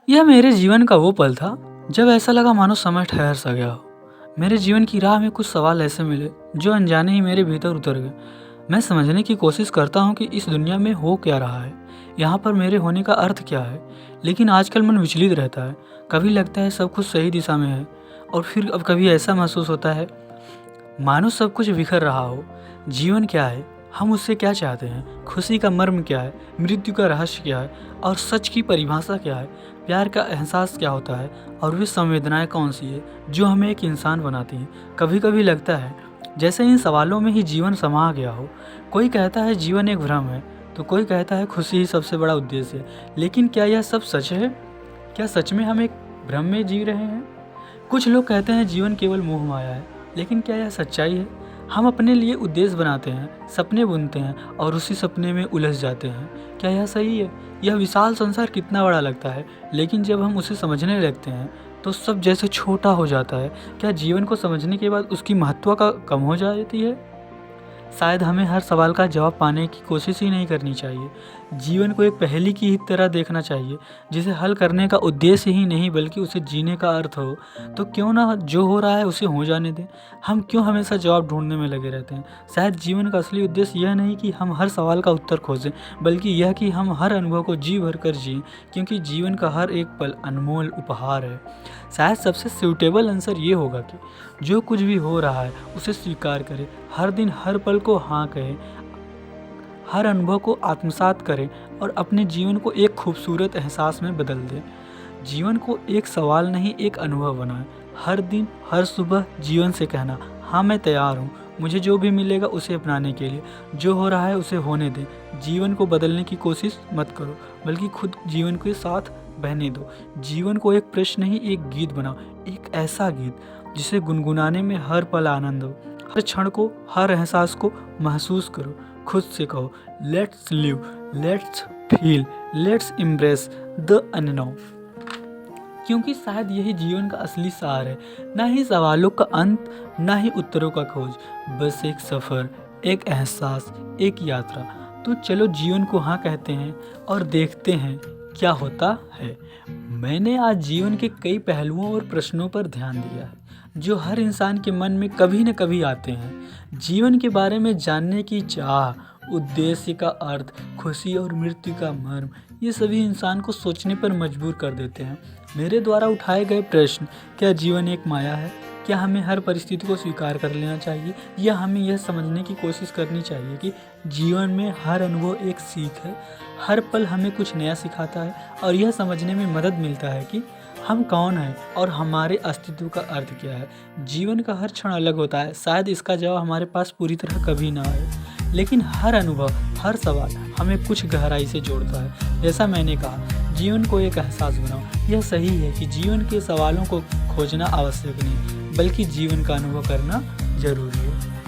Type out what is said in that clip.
यह मेरे जीवन का वो पल था जब ऐसा लगा मानो समय ठहर सा गया हो। मेरे जीवन की राह में कुछ सवाल ऐसे मिले जो अनजाने ही मेरे भीतर उतर गए। मैं समझने की कोशिश करता हूँ कि इस दुनिया में हो क्या रहा है, यहाँ पर मेरे होने का अर्थ क्या है। लेकिन आजकल मन विचलित रहता है। कभी लगता है सब कुछ सही दिशा में है, और फिर अब कभी ऐसा महसूस होता है मानो सब कुछ बिखर रहा हो। जीवन क्या है, हम उससे क्या चाहते हैं, खुशी का मर्म क्या है, मृत्यु का रहस्य क्या है, और सच की परिभाषा क्या है, प्यार का एहसास क्या होता है, और वे संवेदनाएं कौन सी है जो हमें एक इंसान बनाती हैं। कभी कभी लगता है जैसे इन सवालों में ही जीवन समा गया हो। कोई कहता है जीवन एक भ्रम है, तो कोई कहता है खुशी ही सबसे बड़ा उद्देश्य है। लेकिन क्या यह सब सच है? क्या सच में हम एक भ्रम में जी रहे हैं? कुछ लोग कहते हैं जीवन केवल मोह माया है, लेकिन क्या यह सच्चाई है? हम अपने लिए उद्देश्य बनाते हैं, सपने बुनते हैं, और उसी सपने में उलझ जाते हैं। क्या यह सही है? यह विशाल संसार कितना बड़ा लगता है, लेकिन जब हम उसे समझने लगते हैं तो सब जैसे छोटा हो जाता है। क्या जीवन को समझने के बाद उसकी महत्व का कम हो जाती है? शायद हमें हर सवाल का जवाब पाने की कोशिश ही नहीं करनी चाहिए। जीवन को एक पहेली की ही तरह देखना चाहिए, जिसे हल करने का उद्देश्य ही नहीं बल्कि उसे जीने का अर्थ हो। तो क्यों ना जो हो रहा है उसे हो जाने दें। हम क्यों हमेशा जवाब ढूंढने में लगे रहते हैं? शायद जीवन का असली उद्देश्य यह नहीं कि हम हर सवाल का उत्तर खोजें, बल्कि यह कि हम हर अनुभव को जी भर कर जिएं, क्योंकि जीवन का हर एक पल अनमोल उपहार है। शायद सबसे सूटेबल आंसर ये होगा कि जो कुछ भी हो रहा है उसे स्वीकार करें, हर दिन हर पल को हाँ कहें, हर अनुभव को आत्मसात करें, और अपने जीवन को एक खूबसूरत एहसास में बदल दें। जीवन को एक सवाल नहीं, एक अनुभव बनाएं। हर दिन हर सुबह जीवन से कहना, हाँ मैं तैयार हूँ, मुझे जो भी मिलेगा उसे अपनाने के लिए। जो हो रहा है उसे होने दें। जीवन को बदलने की कोशिश मत करो, बल्कि खुद जीवन के साथ बहने दो। जीवन को एक प्रश्न नहीं, एक गीत बनाओ, एक ऐसा गीत जिसे गुनगुनाने में हर पल आनंद हो। हर क्षण को, हर एहसास को महसूस करो। खुद से कहो, let's live, let's feel, let's embrace the unknown. क्योंकि शायद यही जीवन का असली सार है। ना ही सवालों का अंत, ना ही उत्तरों का खोज, बस एक सफ़र, एक एहसास, एक यात्रा। तो चलो जीवन को हाँ कहते हैं और देखते हैं क्या होता है। मैंने आज जीवन के कई पहलुओं और प्रश्नों पर ध्यान दिया है जो हर इंसान के मन में कभी न कभी आते हैं। जीवन के बारे में जानने की चाह, उद्देश्य का अर्थ, खुशी और मृत्यु का मर्म, ये सभी इंसान को सोचने पर मजबूर कर देते हैं। मेरे द्वारा उठाए गए प्रश्न, क्या जीवन एक माया है? क्या हमें हर परिस्थिति को स्वीकार कर लेना चाहिए, या हमें यह समझने की कोशिश करनी चाहिए कि जीवन में हर अनुभव एक सीख है, हर पल हमें कुछ नया सिखाता है, और यह समझने में मदद मिलता है कि हम कौन हैं और हमारे अस्तित्व का अर्थ क्या है। जीवन का हर क्षण अलग होता है, शायद इसका जवाब हमारे पास पूरी तरह कभी ना आए, लेकिन हर अनुभव, हर सवाल हमें कुछ गहराई से जोड़ता है। जैसा मैंने कहा, जीवन को एक एहसास बनाओ। यह सही है कि जीवन के सवालों को खोजना आवश्यक नहीं, बल्कि जीवन का अनुभव करना जरूरी है।